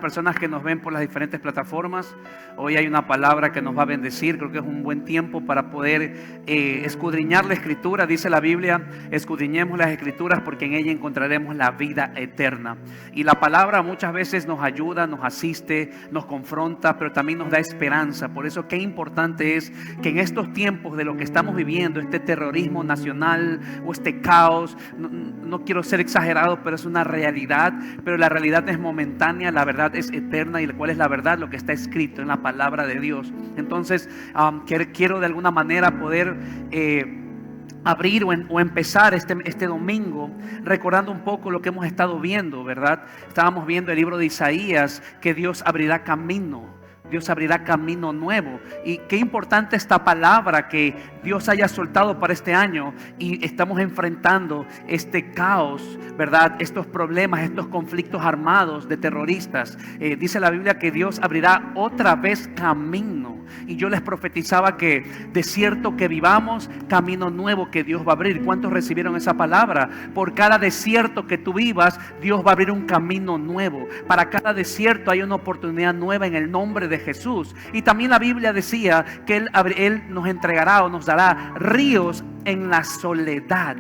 personas que nos ven por las diferentes plataformas. Hoy hay una palabra que nos va a bendecir. Creo que es un buen tiempo para poder escudriñar la Escritura. Dice la Biblia, escudriñemos las Escrituras porque en ella encontraremos la vida eterna. Y la palabra muchas veces nos ayuda, nos asiste, nos confronta, pero también nos da esperanza. Por eso qué importante es que en estos tiempos de lo que estamos viviendo, este terrorismo nacional o este caos, no quiero ser exagerado, pero es una realidad. Pero la realidad es momentánea, la verdad es eterna. ¿Y cuál es la verdad? Lo que está escrito en la palabra de Dios. Entonces quiero de alguna manera poder abrir o empezar este domingo recordando un poco lo que hemos estado viendo, ¿verdad? Estábamos viendo el libro de Isaías, que Dios abrirá camino. Dios abrirá camino nuevo. Y qué importante esta palabra que Dios haya soltado para este año. Y estamos enfrentando este caos, ¿verdad? Estos problemas, estos conflictos armados de terroristas. Dice la Biblia que Dios abrirá otra vez camino. Y yo les profetizaba que desierto que vivamos, camino nuevo que Dios va a abrir. ¿Cuántos recibieron esa palabra? Por cada desierto que tú vivas, Dios va a abrir un camino nuevo. Para cada desierto hay una oportunidad nueva en el nombre de Jesús. Y también la Biblia decía que Él nos entregará o nos dará ríos en la soledad,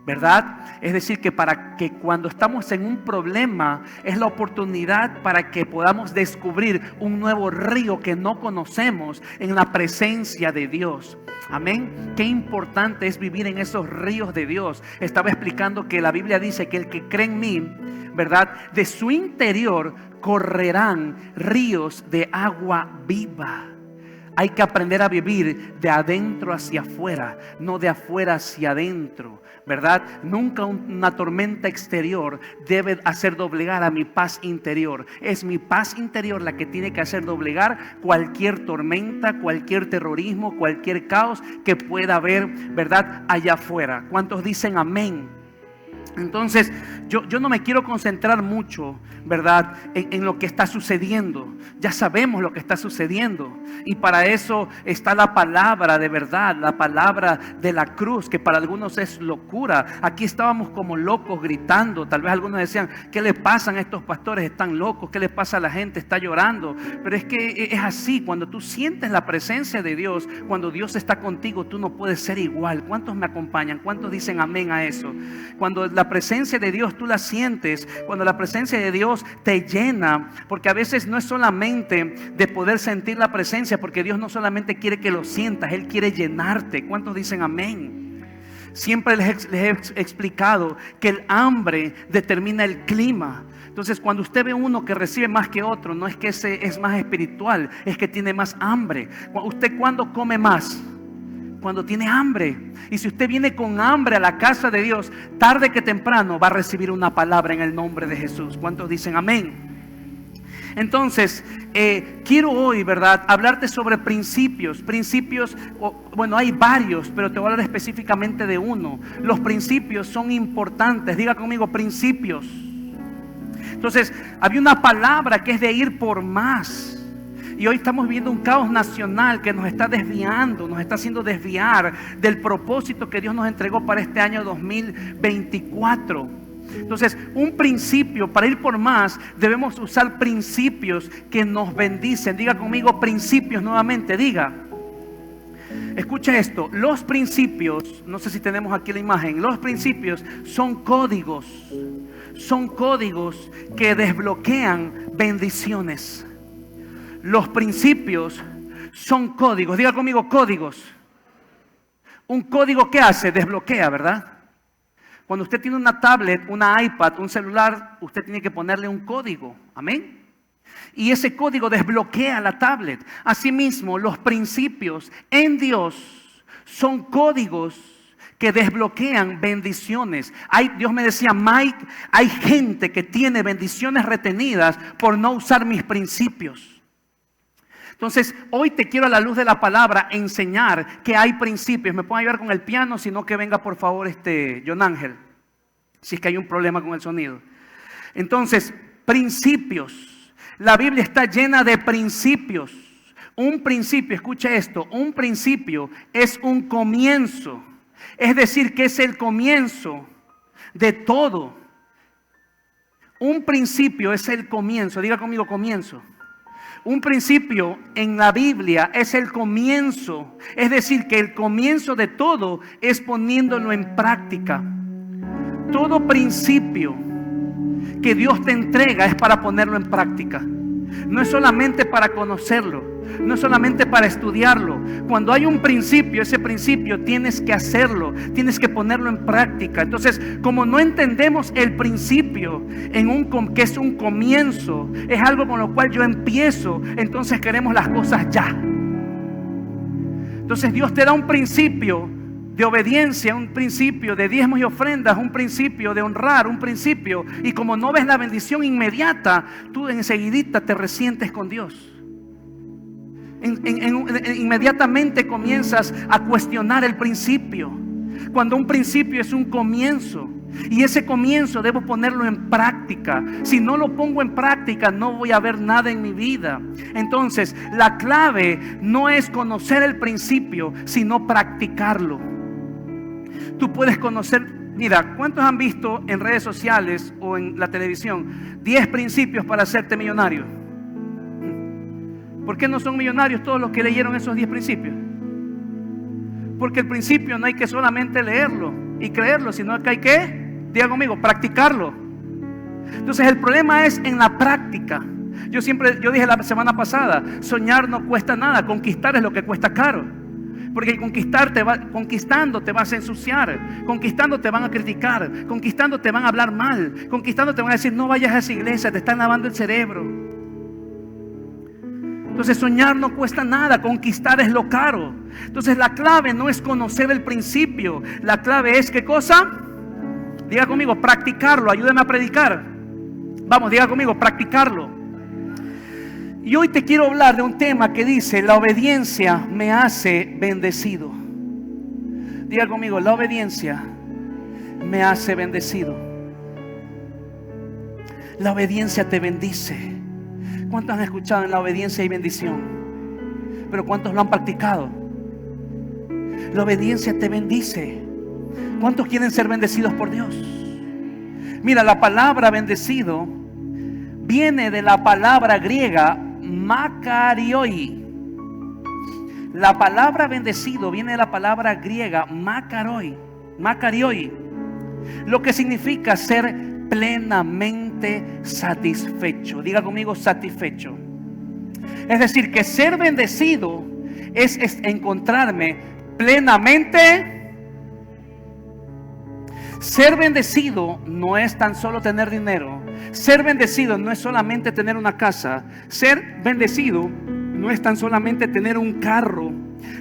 ¿verdad? Es decir, que para que cuando estamos en un problema es la oportunidad para que podamos descubrir un nuevo río que no conocemos en la presencia de Dios. Amén. Qué importante es vivir en esos ríos de Dios. Estaba explicando que la Biblia dice que el que cree en mí, ¿verdad? De su interior correrán ríos de agua viva. Hay que aprender a vivir de adentro hacia afuera, no de afuera hacia adentro, ¿verdad? Nunca una tormenta exterior debe hacer doblegar a mi paz interior. Es mi paz interior la que tiene que hacer doblegar cualquier tormenta, cualquier terrorismo, cualquier caos que pueda haber, ¿verdad? Allá afuera. ¿Cuántos dicen amén? Entonces, yo no me quiero concentrar mucho, ¿verdad? En lo que está sucediendo. Ya sabemos lo que está sucediendo. Y para eso está la palabra de verdad, la palabra de la cruz, que para algunos es locura. Aquí estábamos como locos gritando. Tal vez algunos decían, ¿qué le pasan a estos pastores? Están locos. ¿Qué les pasa a la gente? Está llorando. Pero es que es así. Cuando tú sientes la presencia de Dios, cuando Dios está contigo, tú no puedes ser igual. ¿Cuántos me acompañan? ¿Cuántos dicen amén a eso? Cuando la presencia de Dios tú la sientes, cuando la presencia de Dios te llena, porque a veces no es solamente de poder sentir la presencia, porque Dios no solamente quiere que lo sientas, Él quiere llenarte. ¿Cuántos dicen amén? Siempre les he explicado que el hambre determina el clima. Entonces, cuando usted ve uno que recibe más que otro, no es que ese es más espiritual, es que tiene más hambre. ¿Usted cuándo come más? Cuando tiene hambre. Y si usted viene con hambre a la casa de Dios, tarde que temprano va a recibir una palabra en el nombre de Jesús. ¿Cuántos dicen amén? Entonces, quiero hoy, ¿verdad?, hablarte sobre principios. Bueno, hay varios, pero te voy a hablar específicamente de uno. Los principios son importantes. Diga conmigo, principios. Entonces, había una palabra que es de ir por más. Y hoy estamos viendo un caos nacional que nos está desviando, nos está haciendo desviar del propósito que Dios nos entregó para este año 2024. Entonces, un principio, para ir por más, debemos usar principios que nos bendicen. Diga conmigo principios nuevamente, diga. Escucha esto, los principios, no sé si tenemos aquí la imagen, los principios son códigos que desbloquean bendiciones. Los principios son códigos. Diga conmigo, códigos. Un código, ¿qué hace? Desbloquea, ¿verdad? Cuando usted tiene una tablet, una iPad, un celular, usted tiene que ponerle un código. Amén. Y ese código desbloquea la tablet. Asimismo, los principios en Dios son códigos que desbloquean bendiciones. Dios me decía, Mike, hay gente que tiene bendiciones retenidas por no usar mis principios. Entonces, hoy te quiero a la luz de la palabra enseñar que hay principios. ¿Me pueden ayudar con el piano? Si no, que venga por favor John Ángel. Si es que hay un problema con el sonido. Entonces, principios. La Biblia está llena de principios. Un principio, escucha esto, un principio es un comienzo. Es decir, que es el comienzo de todo. Un principio es el comienzo. Diga conmigo, comienzo. Un principio en la Biblia es el comienzo. Es decir, que el comienzo de todo es poniéndolo en práctica. Todo principio que Dios te entrega es para ponerlo en práctica. No es solamente para conocerlo, no es solamente para estudiarlo. Cuando hay un principio, ese principio tienes que hacerlo, tienes que ponerlo en práctica. Entonces, como no entendemos el principio que es un comienzo, es algo con lo cual yo empiezo, entonces queremos las cosas ya. Entonces Dios te da un principio de obediencia, un principio de diezmos y ofrendas, un principio de honrar, un principio, y como no ves la bendición inmediata, tú enseguidita te resientes con Dios. Inmediatamente comienzas a cuestionar el principio, cuando un principio es un comienzo, y ese comienzo debo ponerlo en práctica. Si no lo pongo en práctica, no voy a ver nada en mi vida. Entonces, la clave no es conocer el principio, sino practicarlo. Tú puedes conocer, mira, ¿cuántos han visto en redes sociales o en la televisión 10 principios para hacerte millonario? ¿Por qué no son millonarios todos los que leyeron esos 10 principios? Porque el principio no hay que solamente leerlo y creerlo, sino que hay que, diga conmigo, practicarlo. Entonces el problema es en la práctica. Yo dije la semana pasada, soñar no cuesta nada, conquistar es lo que cuesta caro. Porque conquistando te vas a ensuciar, conquistando te van a criticar, conquistando te van a hablar mal, conquistando te van a decir no vayas a esa iglesia, te están lavando el cerebro. Entonces soñar no cuesta nada, conquistar es lo caro. Entonces la clave no es conocer el principio, la clave es ¿qué cosa? Diga conmigo, practicarlo, ayúdame a predicar. Vamos, diga conmigo, practicarlo. Y hoy te quiero hablar de un tema que dice, la obediencia me hace bendecido. Diga conmigo, la obediencia me hace bendecido. La obediencia te bendice. ¿Cuántos han escuchado en la obediencia y bendición? Pero ¿cuántos lo han practicado? La obediencia te bendice. ¿Cuántos quieren ser bendecidos por Dios? Mira, la palabra bendecido viene de la palabra griega makarioi. La palabra bendecido viene de la palabra griega makarioi, lo que significa ser plenamente satisfecho. Diga conmigo, satisfecho. Es decir, que ser bendecido es encontrarme plenamente. Ser bendecido no es tan solo tener dinero. Ser bendecido no es solamente tener una casa. Ser bendecido no es tan solamente tener un carro.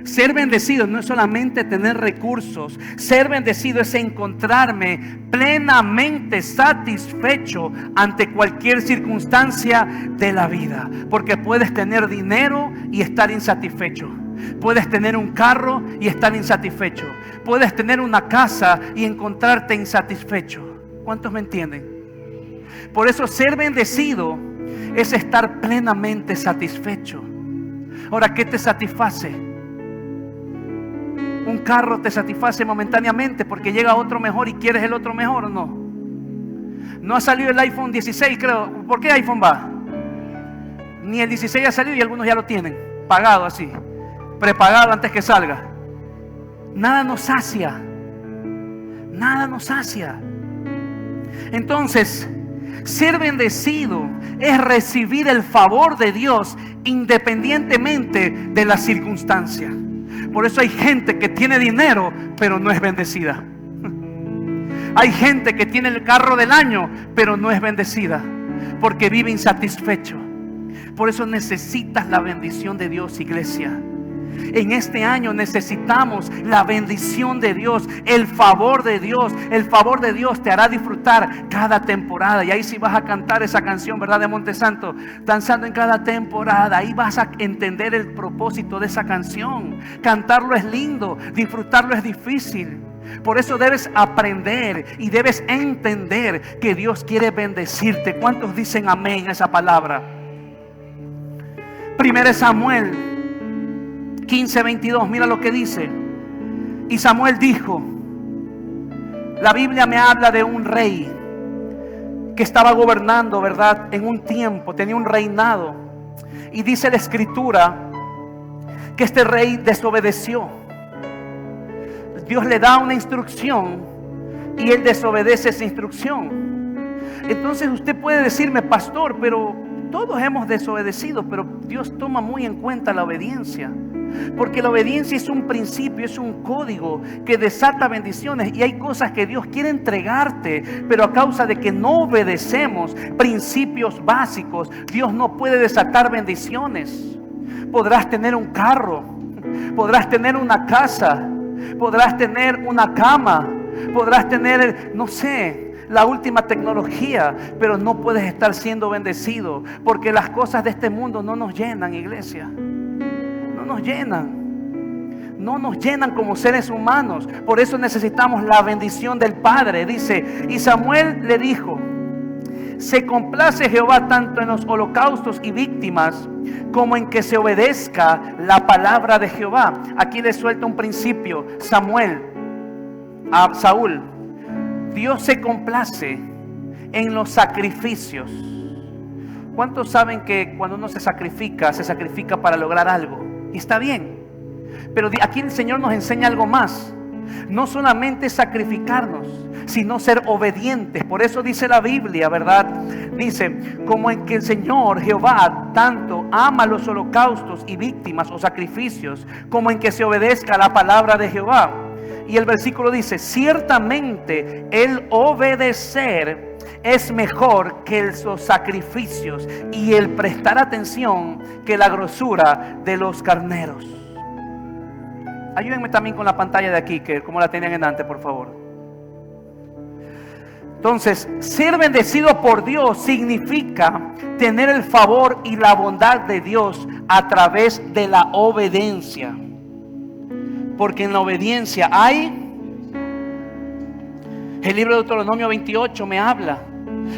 Ser bendecido no es solamente tener recursos. Ser bendecido es encontrarme plenamente satisfecho ante cualquier circunstancia de la vida. Porque puedes tener dinero y estar insatisfecho. Puedes tener un carro y estar insatisfecho. Puedes tener una casa y encontrarte insatisfecho. ¿Cuántos me entienden? Por eso ser bendecido es estar plenamente satisfecho. Ahora, ¿qué te satisface? Un carro te satisface momentáneamente porque llega otro mejor y quieres el otro mejor, ¿o no? No ha salido el iPhone 16, creo. ¿Por qué iPhone va? Ni el 16 ha salido y algunos ya lo tienen pagado así, prepagado antes que salga. Nada nos sacia. Nada nos sacia. Entonces, ser bendecido es recibir el favor de Dios independientemente de la circunstancia. Por eso hay gente que tiene dinero pero no es bendecida. Hay gente que tiene el carro del año pero no es bendecida porque vive insatisfecho. Por eso necesitas la bendición de Dios, iglesia. En este año necesitamos la bendición de Dios, el favor de Dios. El favor de Dios te hará disfrutar cada temporada. Y ahí sí vas a cantar esa canción, ¿verdad? De Montesanto, danzando en cada temporada. Ahí vas a entender el propósito de esa canción. Cantarlo es lindo, disfrutarlo es difícil. Por eso debes aprender y debes entender que Dios quiere bendecirte. ¿Cuántos dicen amén a esa palabra? 1 Samuel 15:22, mira lo que dice. Y Samuel dijo, la Biblia me habla de un rey que estaba gobernando, ¿verdad? En un tiempo, tenía un reinado. Y dice la Escritura que este rey desobedeció. Dios le da una instrucción y él desobedece esa instrucción. Entonces usted puede decirme, pastor, pero todos hemos desobedecido, pero Dios toma muy en cuenta la obediencia. Porque la obediencia es un principio, es un código que desata bendiciones. Y hay cosas que Dios quiere entregarte, pero a causa de que no obedecemos principios básicos, Dios no puede desatar bendiciones. Podrás tener un carro, podrás tener una casa, podrás tener una cama, podrás tener, no sé, la última tecnología, pero no puedes estar siendo bendecido, porque las cosas de este mundo no nos llenan, iglesia. No nos llenan como seres humanos. Por eso necesitamos la bendición del Padre. Dice, y Samuel le dijo: se complace Jehová tanto en los holocaustos y víctimas como en que se obedezca la palabra de Jehová. Aquí le suelta un principio Samuel a Saúl. Dios se complace en los sacrificios. ¿Cuántos saben que cuando uno se sacrifica para lograr algo? Y está bien. Pero aquí el Señor nos enseña algo más. No solamente sacrificarnos, sino ser obedientes. Por eso dice la Biblia, ¿verdad? Dice, como en que el Señor Jehová tanto ama los holocaustos y víctimas o sacrificios, como en que se obedezca la palabra de Jehová. Y el versículo dice, ciertamente el obedecer es mejor que los sacrificios, y el prestar atención que la grosura de los carneros. Ayúdenme también con la pantalla de aquí, que como la tenían en antes, por favor. Entonces, ser bendecido por Dios significa tener el favor y la bondad de Dios a través de la obediencia. Porque en la obediencia hay... El libro de Deuteronomio 28 me habla.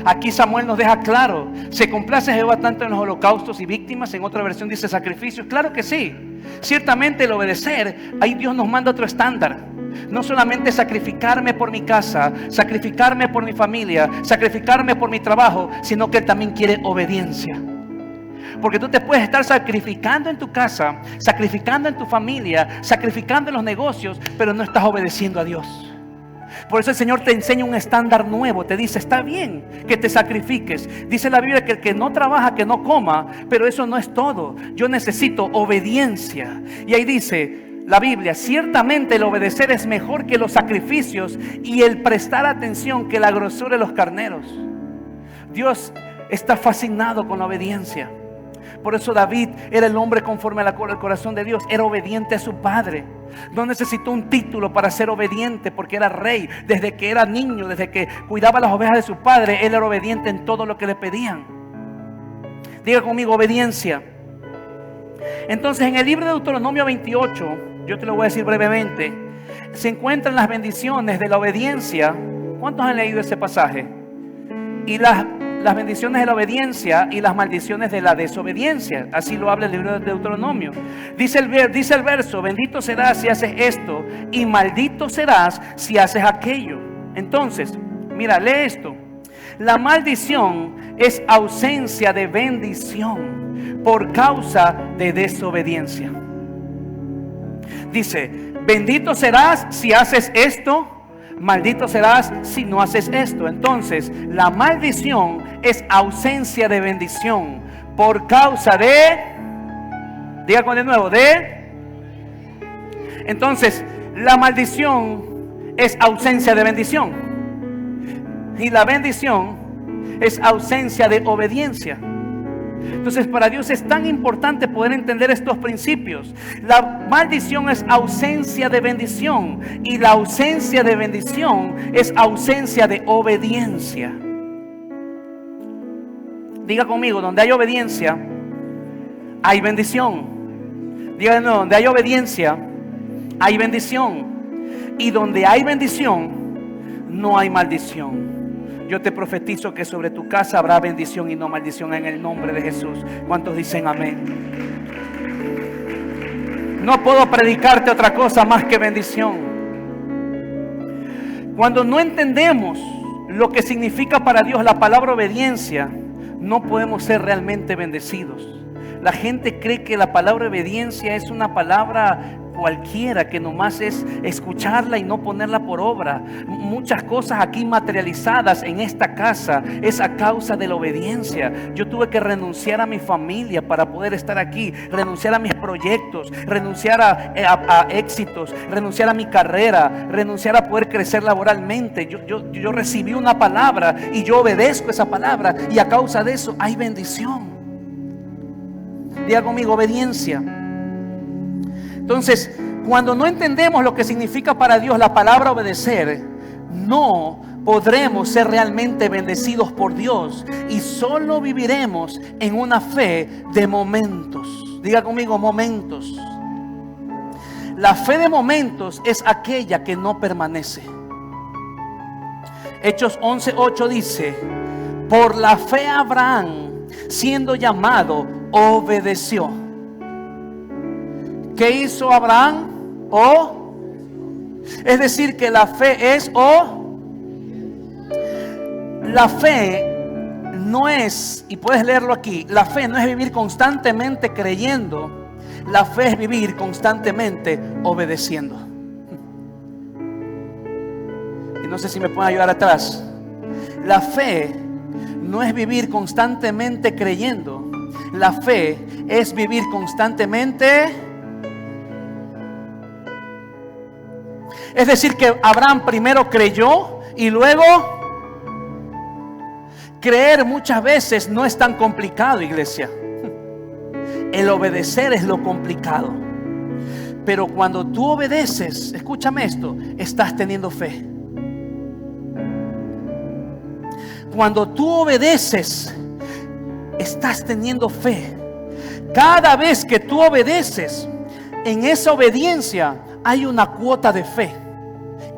Aquí Samuel nos deja claro. Se complace Jehová tanto en los holocaustos y víctimas. En otra versión dice sacrificios. Claro que sí. Ciertamente el obedecer, ahí Dios nos manda otro estándar. No solamente sacrificarme por mi casa, sacrificarme por mi familia, sacrificarme por mi trabajo, sino que Él también quiere obediencia. Porque tú te puedes estar sacrificando en tu casa, sacrificando en tu familia, sacrificando en los negocios, pero no estás obedeciendo a Dios. Por eso el Señor te enseña un estándar nuevo. Te dice, está bien que te sacrifiques. Dice la Biblia que el que no trabaja, que no coma. Pero eso no es todo. Yo necesito obediencia. Y ahí dice la Biblia, ciertamente el obedecer es mejor que los sacrificios, y el prestar atención que la grosura de los carneros. Dios está fascinado con la obediencia. Por eso David era el hombre conforme al corazón de Dios. Era obediente a su padre. No necesitó un título para ser obediente, porque era rey. Desde que era niño, desde que cuidaba las ovejas de su padre, él era obediente en todo lo que le pedían. Diga conmigo, obediencia. Entonces, en el libro de Deuteronomio 28, yo te lo voy a decir brevemente, se encuentran las bendiciones de la obediencia. ¿Cuántos han leído ese pasaje? Y las bendiciones de la obediencia y las maldiciones de la desobediencia. Así lo habla el libro de Deuteronomio. Dice el verso, bendito serás si haces esto, y maldito serás si haces aquello. Entonces, mira, lee esto. La maldición es ausencia de bendición por causa de desobediencia. Dice, bendito serás si haces esto, maldito serás si no haces esto. Entonces, la maldición es ausencia de bendición por causa de... Diga con de nuevo, de... Entonces, la maldición es ausencia de bendición. Y la bendición es ausencia de obediencia. Entonces, para Dios es tan importante poder entender estos principios. La maldición es ausencia de bendición, y la ausencia de bendición es ausencia de obediencia. Diga conmigo, donde hay obediencia, hay bendición. Diga de nuevo, donde hay obediencia, hay bendición. Y donde hay bendición, no hay maldición. Yo te profetizo que sobre tu casa habrá bendición y no maldición, en el nombre de Jesús. ¿Cuántos dicen amén? No puedo predicarte otra cosa más que bendición. Cuando no entendemos lo que significa para Dios la palabra obediencia, no podemos ser realmente bendecidos. La gente cree que la palabra obediencia es una palabra cualquiera, que nomás es escucharla y no ponerla por obra. Muchas cosas aquí materializadas en esta casa es a causa de la obediencia. Yo tuve que renunciar a mi familia para poder estar aquí, renunciar a mis proyectos, renunciar a éxitos, renunciar a mi carrera, renunciar a poder crecer laboralmente. Yo recibí una palabra y yo obedezco esa palabra, y a causa de eso hay bendición. Diga conmigo, obediencia. Entonces, cuando no entendemos lo que significa para Dios la palabra obedecer, no podremos ser realmente bendecidos por Dios, y solo viviremos en una fe de momentos. Diga conmigo, momentos. La fe de momentos es aquella que no permanece. Hechos 11:8 dice: por la fe Abraham, siendo llamado, obedeció. ¿Qué hizo Abraham? Es decir, que la fe es la fe no es, y puedes leerlo aquí, la fe no es vivir constantemente creyendo, la fe es vivir constantemente obedeciendo. Y no sé si me pueden ayudar atrás. La fe no es vivir constantemente creyendo, la fe es vivir constantemente. Es decir, que Abraham primero creyó y luego creer muchas veces no es tan complicado, iglesia. El obedecer es lo complicado. Pero cuando tú obedeces, escúchame esto, estás teniendo fe. Cuando tú obedeces, estás teniendo fe. Cada vez que tú obedeces, en esa obediencia hay una cuota de fe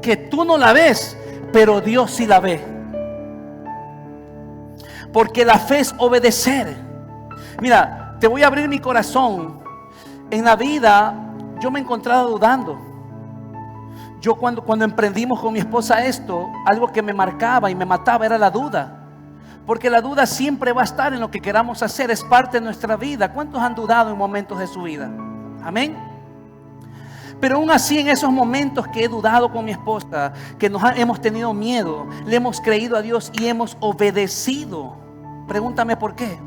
que tú no la ves, pero Dios sí la ve. Porque la fe es obedecer. Mira, te voy a abrir mi corazón. En la vida yo me he encontrado dudando. Yo cuando emprendimos con mi esposa esto, algo que me marcaba y me mataba era la duda. Porque la duda siempre va a estar en lo que queramos hacer, es parte de nuestra vida. ¿Cuántos han dudado en momentos de su vida? Amén. Pero aún así, en esos momentos que he dudado con mi esposa, que hemos tenido miedo, le hemos creído a Dios y hemos obedecido. Pregúntame por qué.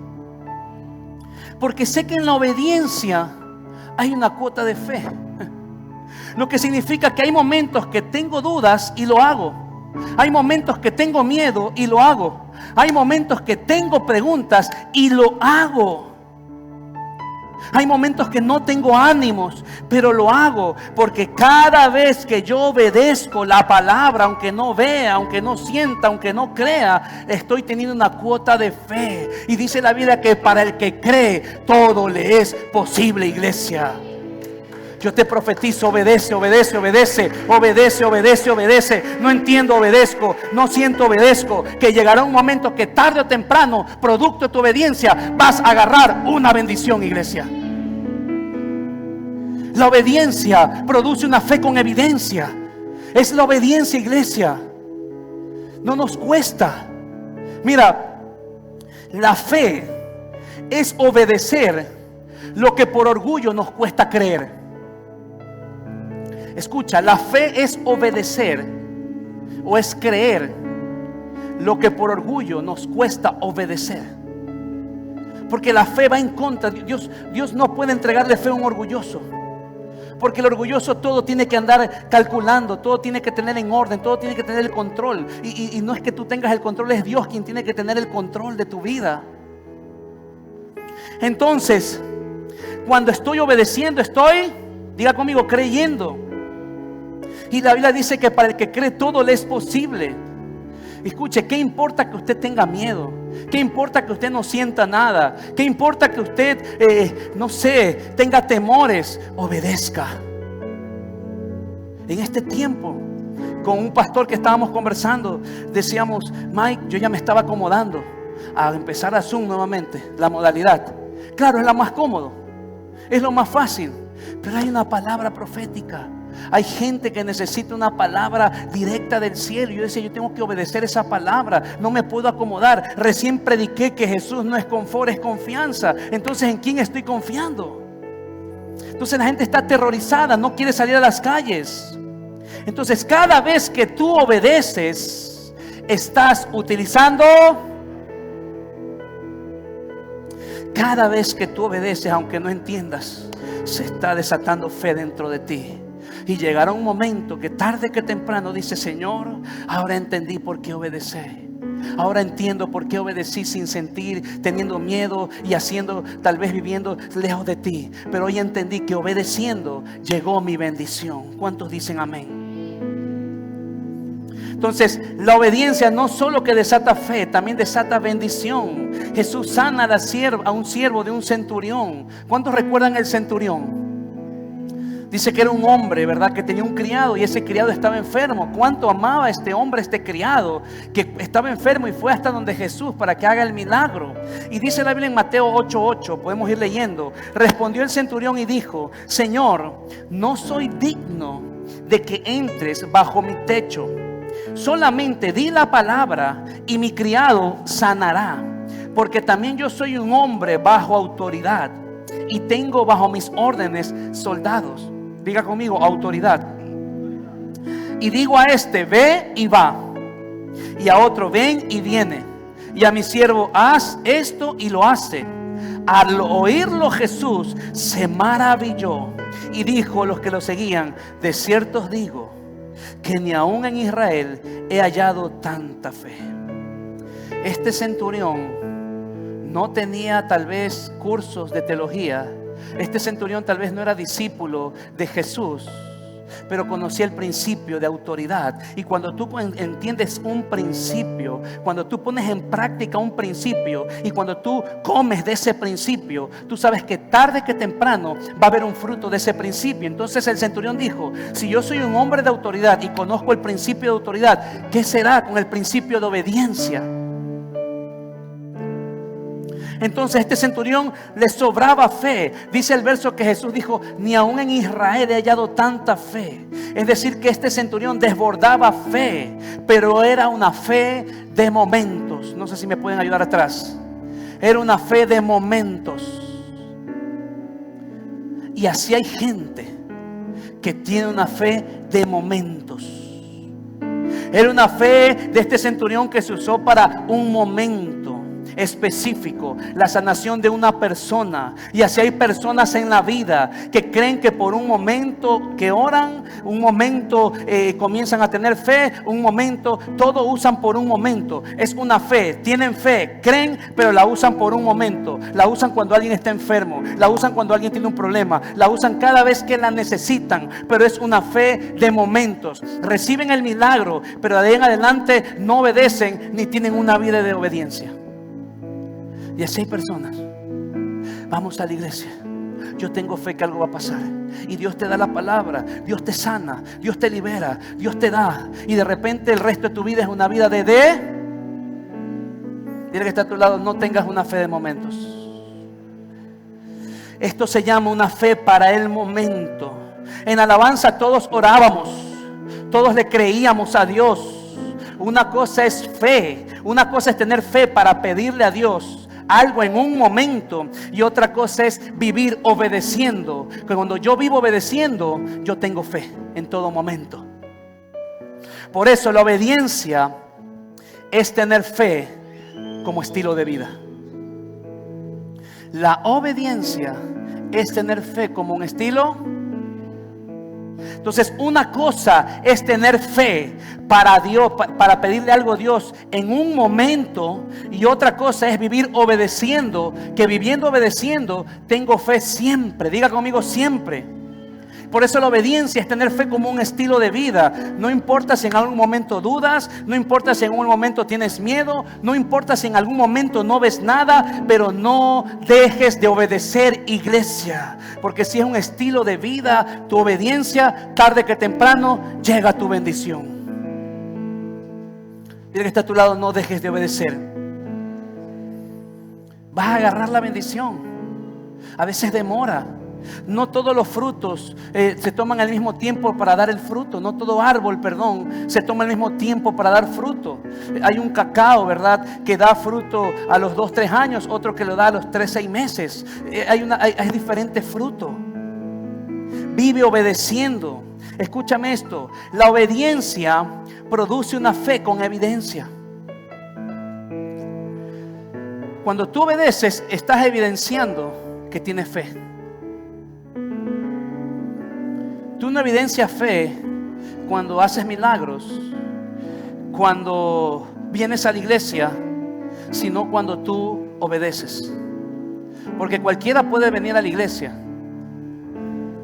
Porque sé que en la obediencia hay una cuota de fe. Lo que significa que hay momentos que tengo dudas y lo hago. Hay momentos que tengo miedo y lo hago. Hay momentos que tengo preguntas y lo hago. Hay momentos que no tengo ánimos, pero lo hago, porque cada vez que yo obedezco la palabra, aunque no vea, aunque no sienta, aunque no crea, estoy teniendo una cuota de fe. Y dice la Biblia que para el que cree, todo le es posible, iglesia. Yo te profetizo, obedece, obedece, obedece, obedece, obedece, obedece. No entiendo, obedezco. No siento, obedezco. Que llegará un momento que tarde o temprano, producto de tu obediencia, vas a agarrar una bendición, iglesia. La obediencia produce una fe con evidencia. Es la obediencia, iglesia. No nos cuesta. Mira, la fe es obedecer lo que por orgullo nos cuesta creer. Escucha, la fe es obedecer o es creer lo que por orgullo nos cuesta obedecer. Porque la fe va en contra. Dios no puede entregarle fe a un orgulloso. Porque el orgulloso todo tiene que andar calculando, todo tiene que tener en orden, todo tiene que tener el control. Y no es que tú tengas el control, es Dios quien tiene que tener el control de tu vida. Entonces, cuando estoy obedeciendo, diga conmigo, creyendo. Y la Biblia dice que para el que cree todo le es posible. Escuche, ¿qué importa que usted tenga miedo? ¿Qué importa que usted no sienta nada? ¿Qué importa que usted, no sé, tenga temores? Obedezca. En este tiempo, con un pastor que estábamos conversando, decíamos, Mike, yo ya me estaba acomodando a empezar a Zoom nuevamente, la modalidad. Claro, es la más cómodo, es lo más fácil, pero hay una palabra profética Hay gente que necesita una palabra directa del cielo. Yo decía, yo tengo que obedecer esa palabra, no me puedo acomodar. Recién prediqué que Jesús no es confort, es confianza. Entonces, ¿en quién estoy confiando? Entonces la gente está aterrorizada, no quiere salir a las calles. Entonces, cada vez que tú obedeces, estás utilizando. Cada vez que tú obedeces, aunque no entiendas, se está desatando fe dentro de ti. Y llegará un momento que tarde que temprano dice: Señor, ahora entendí por qué obedecí. Ahora entiendo por qué obedecí sin sentir, teniendo miedo y haciendo, tal vez viviendo lejos de ti. Pero hoy entendí que obedeciendo llegó mi bendición. ¿Cuántos dicen amén? Entonces, la obediencia no solo que desata fe, también desata bendición. Jesús sana a un siervo de un centurión. ¿Cuántos recuerdan el centurión? Dice que era un hombre, ¿verdad? Que tenía un criado y ese criado estaba enfermo. ¿Cuánto amaba a este hombre, este criado que estaba enfermo y fue hasta donde Jesús para que haga el milagro? Y dice la Biblia en Mateo 8:8, podemos ir leyendo. Respondió el centurión y dijo: Señor, no soy digno de que entres bajo mi techo. Solamente di la palabra y mi criado sanará. Porque también yo soy un hombre bajo autoridad y tengo bajo mis órdenes soldados. Diga conmigo, autoridad. Y digo a este: ve y va. Y a otro: ven y viene. Y a mi siervo: haz esto, y lo hace. Al oírlo Jesús se maravilló y dijo a los que lo seguían: de cierto os digo que ni aún en Israel he hallado tanta fe. Este centurión no tenía tal vez cursos de teología. Este centurión tal vez no era discípulo de Jesús, pero conocía el principio de autoridad. Y cuando tú entiendes un principio, cuando tú pones en práctica un principio, y cuando tú comes de ese principio, tú sabes que tarde que temprano va a haber un fruto de ese principio. Entonces el centurión dijo: si yo soy un hombre de autoridad y conozco el principio de autoridad, ¿qué será con el principio de obediencia? Entonces este centurión le sobraba fe. Dice el verso que Jesús dijo: ni aún en Israel he hallado tanta fe. Es decir, que este centurión desbordaba fe, pero era una fe de momentos. No sé si me pueden ayudar atrás. Era una fe de momentos. Y así hay gente que tiene una fe de momentos. Era una fe de este centurión que se usó para un momento específico, la sanación de una persona. Y así hay personas en la vida que creen que por un momento que oran, un momento comienzan a tener fe, un momento, todo usan por un momento. Es una fe, tienen fe, creen, pero la usan por un momento. La usan cuando alguien está enfermo, la usan cuando alguien tiene un problema, la usan cada vez que la necesitan, pero es una fe de momentos. Reciben el milagro, pero de ahí en adelante no obedecen ni tienen una vida de obediencia. Y así hay personas. Vamos a la iglesia, yo tengo fe que algo va a pasar, y Dios te da la palabra, Dios te sana, Dios te libera, Dios te da, y de repente el resto de tu vida es una vida de Dile que está a tu lado: no tengas una fe de momentos. Esto se llama una fe para el momento. En alabanza todos orábamos, todos le creíamos a Dios. Una cosa es fe, una cosa es tener fe para pedirle a Dios algo en un momento, y otra cosa es vivir obedeciendo. Que cuando yo vivo obedeciendo, yo tengo fe en todo momento. Por eso la obediencia es tener fe como estilo de vida. La obediencia es tener fe como un estilo. Entonces, una cosa es tener fe para Dios, para pedirle algo a Dios en un momento, y otra cosa es vivir obedeciendo, que viviendo obedeciendo tengo fe siempre. Diga conmigo: siempre. Por eso la obediencia es tener fe como un estilo de vida. No importa si en algún momento dudas, no importa si en algún momento tienes miedo, no importa si en algún momento no ves nada, pero no dejes de obedecer, iglesia. Porque si es un estilo de vida, tu obediencia, tarde que temprano llega tu bendición. Dile que está a tu lado: no dejes de obedecer. Vas a agarrar la bendición. A veces demora. No todos los frutos se toman al mismo tiempo para dar el fruto. No todo árbol, se toma al mismo tiempo para dar fruto. Hay un cacao, ¿verdad?, que da fruto a los 2-3 años, otro que lo da a los 3-6 meses. Hay diferentes frutos. Vive obedeciendo. Escúchame esto: la obediencia produce una fe con evidencia. Cuando tú obedeces, estás evidenciando que tienes fe. Tú no evidencias fe cuando haces milagros, cuando vienes a la iglesia, sino cuando tú obedeces. Porque cualquiera puede venir a la iglesia.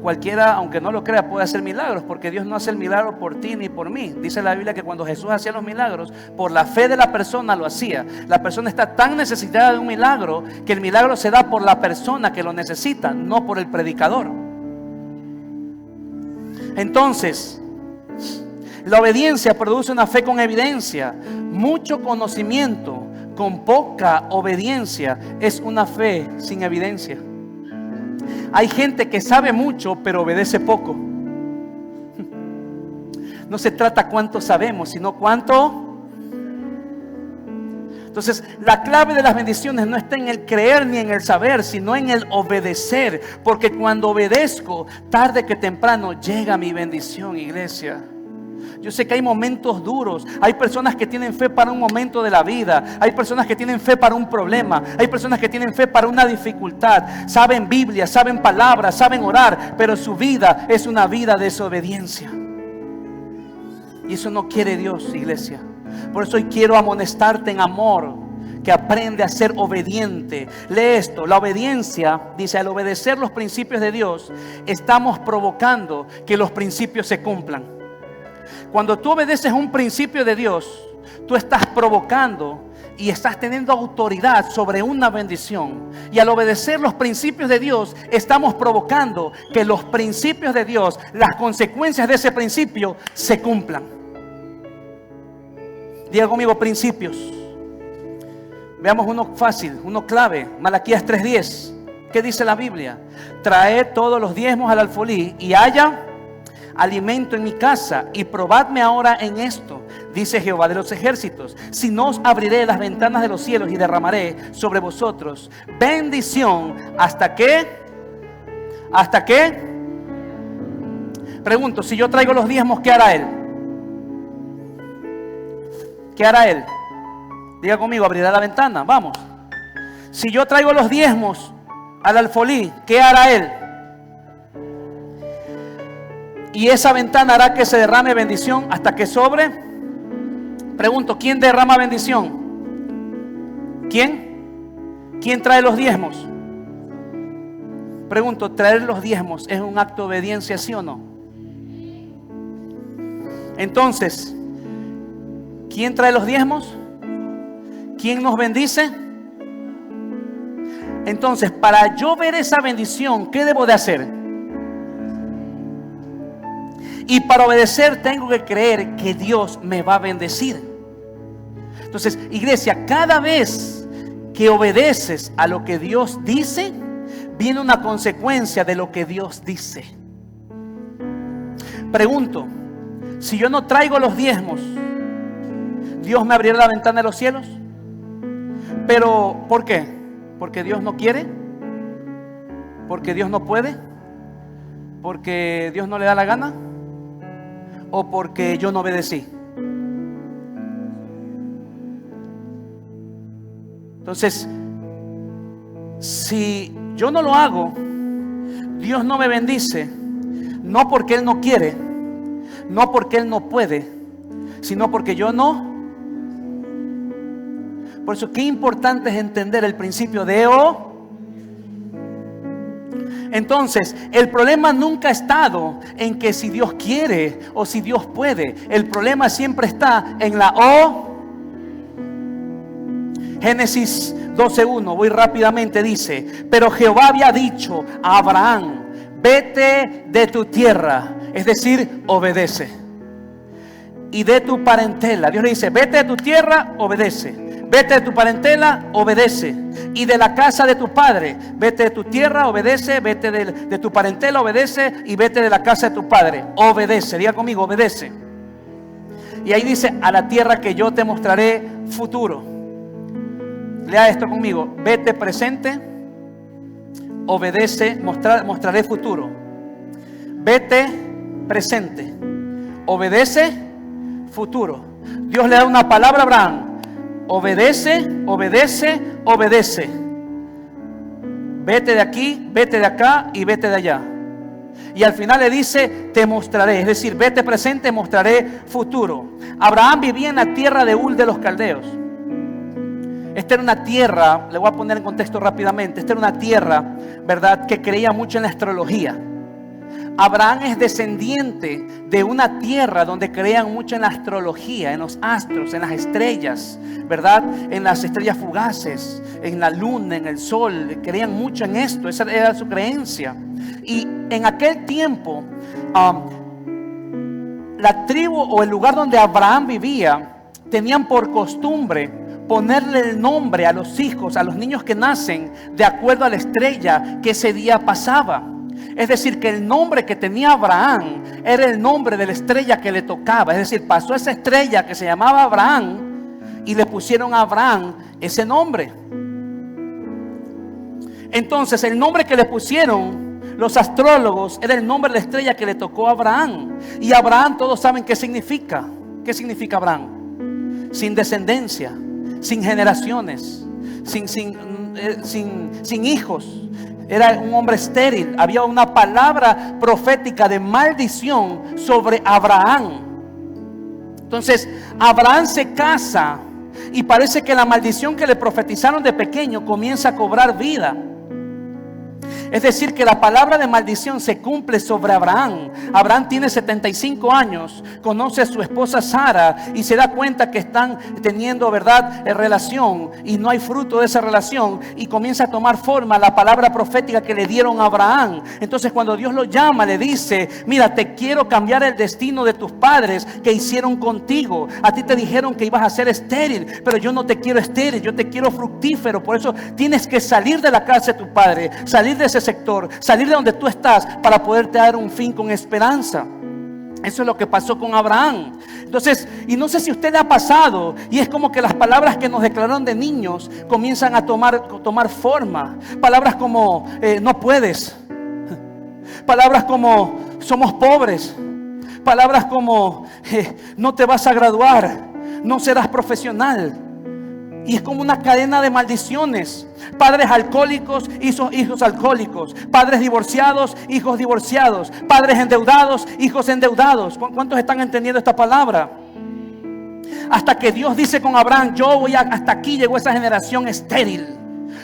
Cualquiera, aunque no lo crea, puede hacer milagros, porque Dios no hace el milagro por ti ni por mí. Dice la Biblia que cuando Jesús hacía los milagros, por la fe de la persona lo hacía. La persona está tan necesitada de un milagro que el milagro se da por la persona que lo necesita, no por el predicador. Entonces, la obediencia produce una fe con evidencia. Mucho conocimiento con poca obediencia es una fe sin evidencia. Hay gente que sabe mucho pero obedece poco. No se trata cuánto sabemos, sino cuánto. Entonces, la clave de las bendiciones no está en el creer ni en el saber, sino en el obedecer. Porque cuando obedezco, tarde que temprano llega mi bendición, iglesia. Yo sé que hay momentos duros. Hay personas que tienen fe para un momento de la vida. Hay personas que tienen fe para un problema. Hay personas que tienen fe para una dificultad. Saben Biblia, saben palabras, saben orar, pero su vida es una vida de desobediencia. Y eso no quiere Dios, iglesia. Por eso hoy quiero amonestarte en amor, que aprende a ser obediente. Lee esto: la obediencia, dice, al obedecer los principios de Dios, estamos provocando que los principios se cumplan. Cuando tú obedeces un principio de Dios, tú estás provocando y estás teniendo autoridad sobre una bendición. Y al obedecer los principios de Dios, estamos provocando que los principios de Dios, las consecuencias de ese principio, se cumplan. Diga conmigo: principios. Veamos uno fácil, uno clave. Malaquías 3:10. ¿Qué dice la Biblia? Traed todos los diezmos al alfolí y haya alimento en mi casa, y probadme ahora en esto, dice Jehová de los ejércitos, si no os abriré las ventanas de los cielos y derramaré sobre vosotros bendición hasta que. Pregunto: si yo traigo los diezmos, ¿qué hará Él? ¿Qué hará Él? Diga conmigo: abrirá la ventana. Vamos. Si yo traigo los diezmos al alfolí, ¿qué hará Él? Y esa ventana hará que se derrame bendición hasta que sobre. Pregunto: ¿quién derrama bendición? ¿Quién? ¿Quién trae los diezmos? Pregunto: ¿traer los diezmos es un acto de obediencia, sí o no? Entonces, ¿quién trae los diezmos? ¿Quién nos bendice? Entonces, para yo ver esa bendición, ¿qué debo de hacer? Y para obedecer tengo que creer que Dios me va a bendecir. Entonces, iglesia, cada vez que obedeces a lo que Dios dice, viene una consecuencia de lo que Dios dice. Pregunto: si yo no traigo los diezmos, ¿Dios me abrirá la ventana de los cielos? Pero, ¿por qué? ¿Porque Dios no quiere? ¿Porque Dios no puede? ¿Porque Dios no le da la gana? ¿O porque yo no obedecí? Entonces, si yo no lo hago, Dios no me bendice, no porque Él no quiere, no porque Él no puede, sino porque yo no. Por eso, qué importante es entender el principio de Entonces, el problema nunca ha estado en que si Dios quiere o si Dios puede. El problema siempre está en la Génesis 12:1, voy rápidamente, dice: pero Jehová había dicho a Abraham: vete de tu tierra, es decir, obedece, y de tu parentela. Dios le dice: vete de tu tierra, obedece. Vete de tu parentela, obedece. Y de la casa de tu padre, vete de tu tierra, obedece. Vete de tu parentela, obedece. Y vete de la casa de tu padre, obedece. Diga conmigo, obedece. Y ahí dice, a la tierra que yo te mostraré futuro. Lea esto conmigo. Vete presente, obedece, mostraré futuro. Vete presente, obedece futuro. Dios le da una palabra a Abraham. Obedece, obedece, obedece. Vete de aquí, vete de acá y vete de allá. Y al final le dice, te mostraré. Es decir, vete presente, mostraré futuro. Abraham vivía en la tierra de Ur de los Caldeos. Esta era una tierra, le voy a poner en contexto rápidamente. Esta era una tierra, ¿verdad?, que creía mucho en la astrología. Abraham es descendiente de una tierra donde creían mucho en la astrología, en los astros, en las estrellas, ¿verdad? En las estrellas fugaces, en la luna, en el sol. Creían mucho en esto, esa era su creencia. Y en aquel tiempo, la tribu o el lugar donde Abraham vivía, tenían por costumbre ponerle el nombre a los hijos, a los niños que nacen, de acuerdo a la estrella que ese día pasaba. Es decir, que el nombre que tenía Abraham era el nombre de la estrella que le tocaba. Es decir, pasó esa estrella que se llamaba Abraham y le pusieron a Abraham ese nombre. Entonces, el nombre que le pusieron los astrólogos era el nombre de la estrella que le tocó a Abraham. Y Abraham, todos saben qué significa. ¿Qué significa Abraham? Sin descendencia, sin generaciones, sin hijos. Era un hombre estéril. Había una palabra profética de maldición sobre Abraham. Entonces Abraham se casa y parece que la maldición que le profetizaron de pequeño comienza a cobrar vida. Es decir, que la palabra de maldición se cumple sobre Abraham. Abraham tiene 75 años, conoce a su esposa Sara y se da cuenta que están teniendo, ¿verdad?, relación, y no hay fruto de esa relación, y comienza a tomar forma la palabra profética que le dieron a Abraham. Entonces, cuando Dios lo llama, le dice: mira, te quiero cambiar el destino de tus padres que hicieron contigo. A ti te dijeron que ibas a ser estéril, pero yo no te quiero estéril, yo te quiero fructífero. Por eso tienes que salir de la casa de tu padre, salir de ese sector, salir de donde tú estás, para poderte dar un fin con esperanza. Eso es lo que pasó con Abraham. Entonces, y no sé si a usted le ha pasado, y es como que las palabras que nos declararon de niños comienzan a tomar forma. Palabras como no puedes, palabras como somos pobres, palabras como no te vas a graduar, no serás profesional. Y es como una cadena de maldiciones. Padres alcohólicos, hijos alcohólicos. Padres divorciados, hijos divorciados. Padres endeudados, hijos endeudados. ¿Cuántos están entendiendo esta palabra? Hasta que Dios dice con Abraham: hasta aquí llegó esa generación estéril.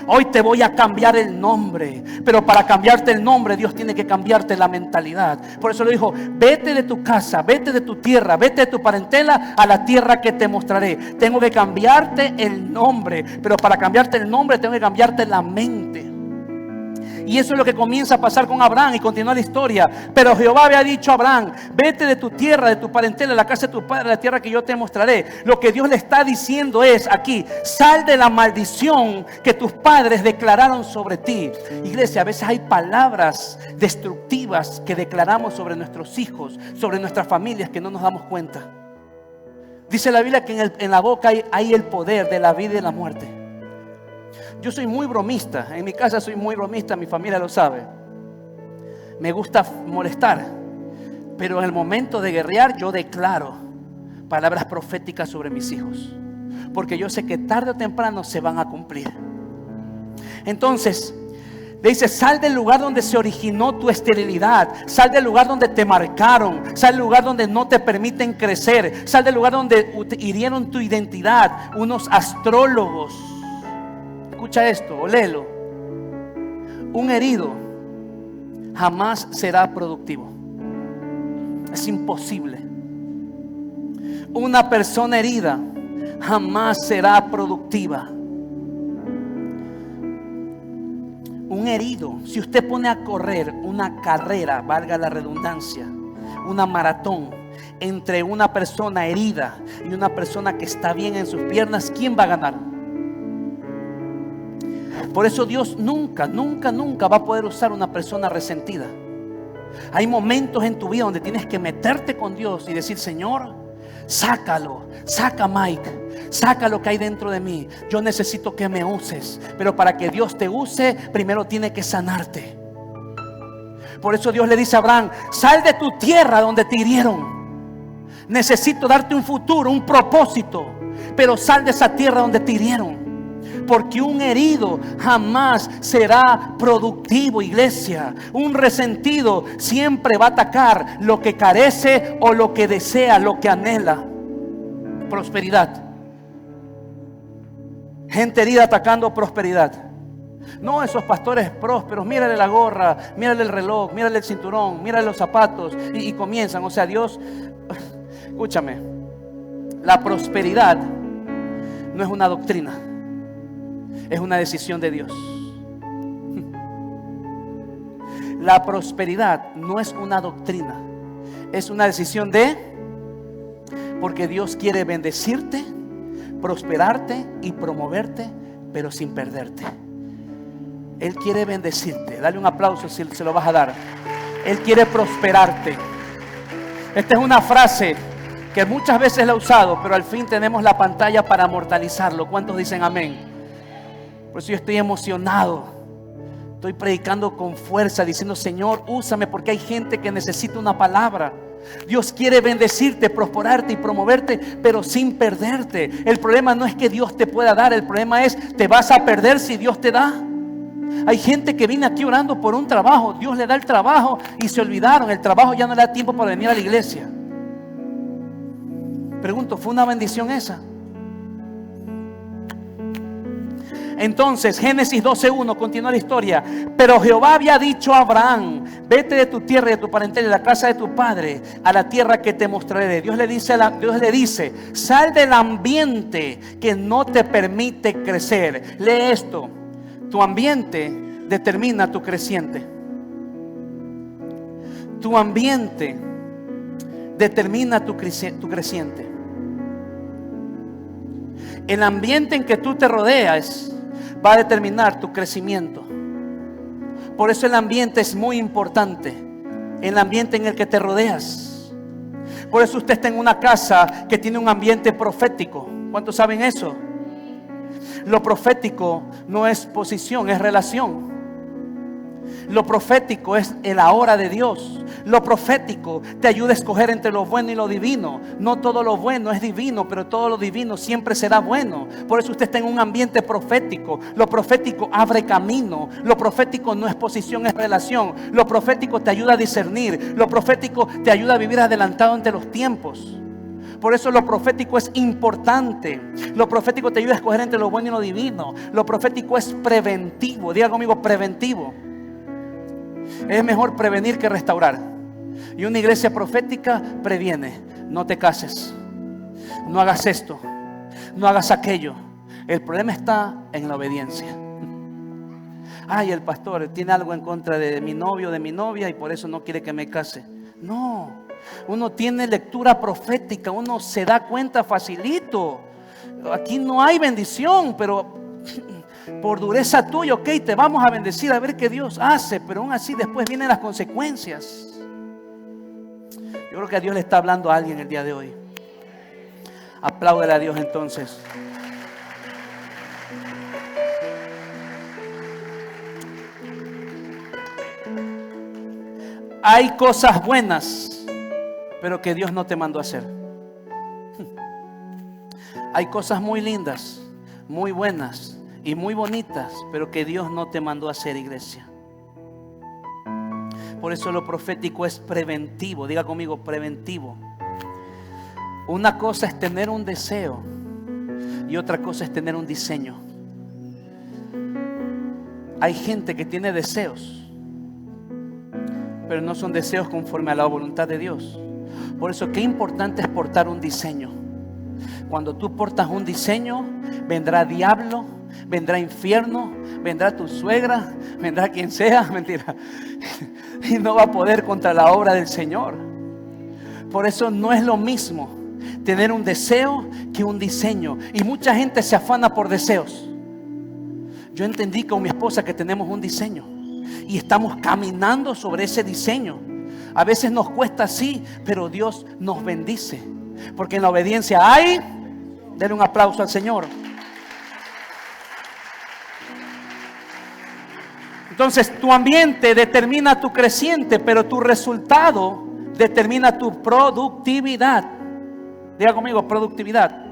Hoy te voy a cambiar el nombre. Pero para cambiarte el nombre, Dios tiene que cambiarte la mentalidad. Por eso le dijo: vete de tu casa, vete de tu tierra, vete de tu parentela a la tierra que te mostraré. Tengo que cambiarte el nombre. Pero para cambiarte el nombre, tengo que cambiarte la mente. Y eso es lo que comienza a pasar con Abraham, y continúa la historia. Pero Jehová había dicho a Abraham: vete de tu tierra, de tu parentela, de la casa de tu padre, la tierra que yo te mostraré. Lo que Dios le está diciendo es aquí: sal de la maldición que tus padres declararon sobre ti. Iglesia, a veces hay palabras destructivas que declaramos sobre nuestros hijos, sobre nuestras familias, que no nos damos cuenta. Dice la Biblia que en la boca hay el poder de la vida y de la muerte. Yo soy muy bromista, en mi casa soy muy bromista, mi familia lo sabe. Me gusta molestar, pero en el momento de guerrear yo declaro palabras proféticas sobre mis hijos, porque yo sé que tarde o temprano se van a cumplir. Entonces le dice: sal del lugar donde se originó tu esterilidad, sal del lugar donde te marcaron, sal del lugar donde no te permiten crecer, sal del lugar donde hirieron tu identidad unos astrólogos. Escucha esto, o léelo. Un herido jamás será productivo. Es imposible. Una persona herida jamás será productiva. Un herido, si usted pone a correr una carrera, valga la redundancia, una maratón, entre una persona herida y una persona que está bien en sus piernas, ¿quién va a ganar? Por eso Dios nunca va a poder usar una persona resentida. Hay momentos en tu vida donde tienes que meterte con Dios y decir: Señor, sácalo, saca a Mike, saca lo que hay dentro de mí. Yo necesito que me uses. Pero para que Dios te use, primero tiene que sanarte. Por eso Dios le dice a Abraham: sal de tu tierra donde te hirieron. Necesito darte un futuro, un propósito, pero sal de esa tierra donde te hirieron. Porque un herido jamás será productivo, iglesia. Un resentido siempre va a atacar lo que carece o lo que desea, lo que anhela. Prosperidad. Gente herida atacando prosperidad. No, esos pastores prósperos, mírale la gorra, mírale el reloj, mírale el cinturón, mírale los zapatos, y comienzan. O sea, Dios, escúchame, la prosperidad no es una doctrina, es una decisión de Dios. La prosperidad no es una doctrina, es una decisión porque Dios quiere bendecirte, prosperarte y promoverte, pero sin perderte. Él quiere bendecirte. Dale un aplauso si se lo vas a dar. Él quiere prosperarte. Esta es una frase que muchas veces la he usado, pero al fin tenemos la pantalla para mortalizarlo. ¿Cuántos dicen amén? Por eso yo estoy emocionado. Estoy predicando con fuerza, diciendo: Señor, úsame, porque hay gente que necesita una palabra. Dios quiere bendecirte, prosperarte y promoverte, pero sin perderte. El problema no es que Dios te pueda dar, el problema es: te vas a perder si Dios te da. Hay gente que viene aquí orando por un trabajo, Dios le da el trabajo y se olvidaron, el trabajo ya no le da tiempo para venir a la iglesia. Pregunto, ¿fue una bendición esa? Entonces, Génesis 12:1 continúa la historia. Pero Jehová había dicho a Abraham: vete de tu tierra y de tu parentela y de la casa de tu padre a la tierra que te mostraré. Dios le dice: sal del ambiente que no te permite crecer. Lee esto: tu ambiente determina tu creciente. Tu ambiente determina tu creciente. El ambiente en que tú te rodeas va a determinar tu crecimiento. Por eso el ambiente es muy importante. El ambiente en el que te rodeas. Por eso usted está en una casa que tiene un ambiente profético. ¿Cuántos saben eso? Lo profético no es posición, es relación. Lo profético es el ahora de Dios. Lo profético te ayuda a escoger entre lo bueno y lo divino. No todo lo bueno es divino, pero todo lo divino siempre será bueno. Por eso usted está en un ambiente profético. Lo profético abre camino. Lo profético no es posición, es relación. Lo profético te ayuda a discernir. Lo profético te ayuda a vivir adelantado ante los tiempos. Por eso lo profético es importante. Lo profético te ayuda a escoger entre lo bueno y lo divino. Lo profético es preventivo. Diga conmigo: preventivo. Es mejor prevenir que restaurar. Y una iglesia profética previene. No te cases, no hagas esto, no hagas aquello. El problema está en la obediencia. Ay, el pastor tiene algo en contra de mi novio, de mi novia, y por eso no quiere que me case. No, uno tiene lectura profética, uno se da cuenta facilito. Aquí no hay bendición, pero por dureza tuya, ok, te vamos a bendecir, a ver qué Dios hace. Pero aún así después vienen las consecuencias. Yo creo que a Dios le está hablando a alguien el día de hoy. Apláudele a Dios entonces. Hay cosas buenas, pero que Dios no te mandó a hacer. Hay cosas muy lindas, muy buenas y muy bonitas, pero que Dios no te mandó a hacer, iglesia. Por eso lo profético es preventivo. Diga conmigo: preventivo. Una cosa es tener un deseo y otra cosa es tener un diseño. Hay gente que tiene deseos, pero no son deseos conforme a la voluntad de Dios. Por eso qué importante es portar un diseño. Cuando tú portas un diseño, vendrá diablo, vendrá infierno, vendrá tu suegra, vendrá quien sea, mentira, y no va a poder contra la obra del Señor. Por eso no es lo mismo tener un deseo que un diseño. Y mucha gente se afana por deseos. Yo entendí con mi esposa que tenemos un diseño y estamos caminando sobre ese diseño. A veces nos cuesta, sí, pero Dios nos bendice, porque en la obediencia hay, denle un aplauso al Señor. Entonces, tu ambiente determina tu creciente, pero tu resultado determina tu productividad. Diga conmigo, productividad.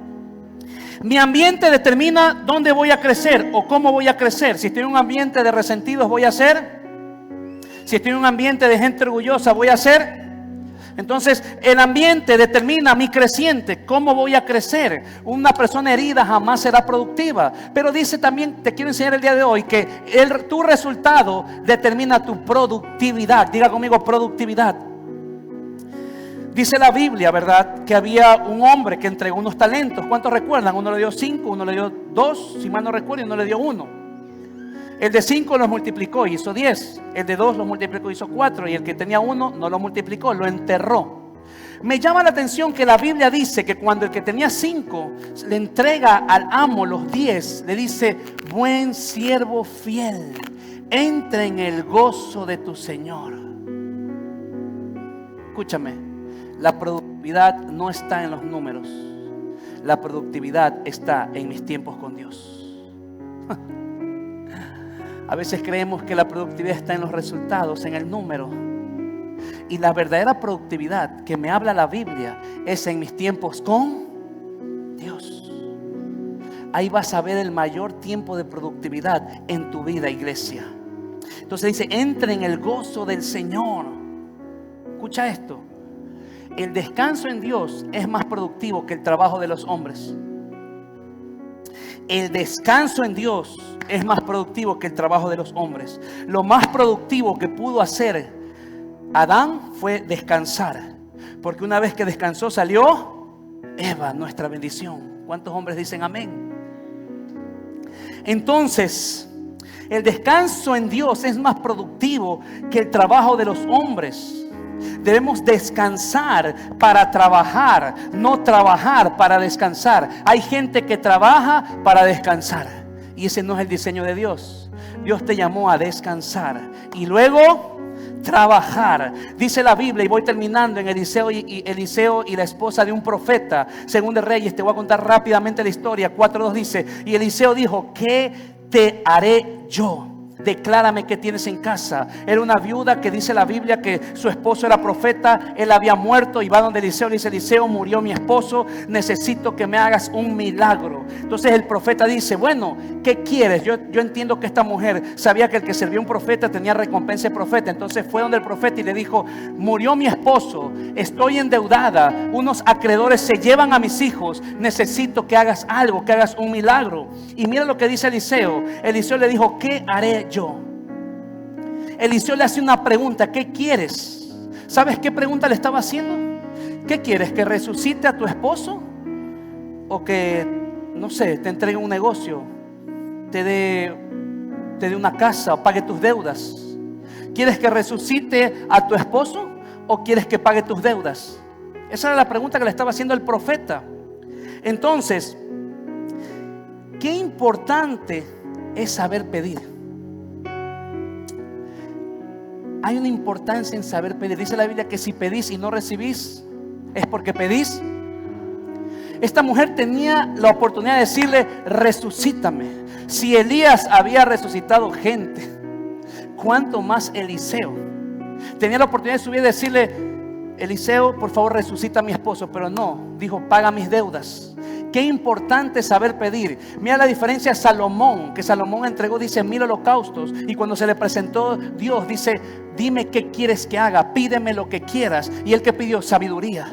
Mi ambiente determina dónde voy a crecer o cómo voy a crecer. Si estoy en un ambiente de resentidos, voy a ser. Si estoy en un ambiente de gente orgullosa, voy a ser. Entonces, el ambiente determina mi creciente, cómo voy a crecer. Una persona herida jamás será productiva. Pero dice también, te quiero enseñar el día de hoy, que tu resultado determina tu productividad. Diga conmigo, productividad. Dice la Biblia, ¿verdad?, que había un hombre que entregó unos talentos. ¿Cuántos recuerdan? Uno le dio 5, uno le dio 2, si mal no recuerdo, y uno le dio 1. El de 5 los multiplicó y hizo 10. El de 2 los multiplicó y hizo 4. Y el que tenía 1 no lo multiplicó, lo enterró. Me llama la atención que la Biblia dice que cuando el que tenía 5 le entrega al amo los 10, le dice: buen siervo fiel, entra en el gozo de tu Señor. Escúchame. La productividad no está en los números. La productividad está en mis tiempos con Dios. A veces creemos que la productividad está en los resultados, en el número. Y la verdadera productividad que me habla la Biblia es en mis tiempos con Dios. Ahí vas a ver el mayor tiempo de productividad en tu vida, iglesia. Entonces dice: entra en el gozo del Señor. Escucha esto. El descanso en Dios es más productivo que el trabajo de los hombres. El descanso en Dios es más productivo que el trabajo de los hombres. Lo más productivo que pudo hacer Adán fue descansar, porque una vez que descansó salió Eva, nuestra bendición. ¿Cuántos hombres dicen amén? Entonces, el descanso en Dios es más productivo que el trabajo de los hombres. Debemos descansar para trabajar, no trabajar para descansar. Hay gente que trabaja para descansar y ese no es el diseño de Dios. Dios te llamó a descansar y luego trabajar. Dice la Biblia, y voy terminando, en Eliseo y la esposa de un profeta, Según de Reyes, te voy a contar rápidamente la historia. 4:2 dice: y Eliseo dijo: ¿qué te haré yo? Declárame qué tienes en casa. Era una viuda que dice la Biblia que su esposo era profeta. Él había muerto y va donde Eliseo. Le dice: Eliseo, murió mi esposo, necesito que me hagas un milagro. Entonces el profeta dice: bueno, ¿qué quieres? Yo entiendo que esta mujer sabía que el que servía a un profeta tenía recompensa de profeta. Entonces fue donde el profeta y le dijo: murió mi esposo, estoy endeudada, unos acreedores se llevan a mis hijos, necesito que hagas algo, que hagas un milagro. Y mira lo que dice Eliseo. Eliseo le dijo: ¿qué haré yo? Eliseo le hace una pregunta: ¿qué quieres? ¿Sabes qué pregunta le estaba haciendo? ¿Qué quieres? ¿Que resucite a tu esposo? ¿O que, no sé, te entregue un negocio, te dé una casa o pague tus deudas? ¿Quieres que resucite a tu esposo o quieres que pague tus deudas? Esa era la pregunta que le estaba haciendo el profeta. Entonces, qué importante es saber pedir. Hay una importancia en saber pedir. Dice la Biblia que si pedís y no recibís, es porque pedís. Esta mujer tenía la oportunidad de decirle: resucítame. Si Elías había resucitado gente, ¿cuánto más Eliseo? Tenía la oportunidad de subir y decirle: Eliseo, por favor resucita a mi esposo. Pero no, dijo: paga mis deudas. Qué importante saber pedir. Mira la diferencia de Salomón, que Salomón entregó, dice, 1000 holocaustos. Y cuando se le presentó Dios, dice: dime qué quieres que haga, pídeme lo que quieras. Y él que pidió sabiduría.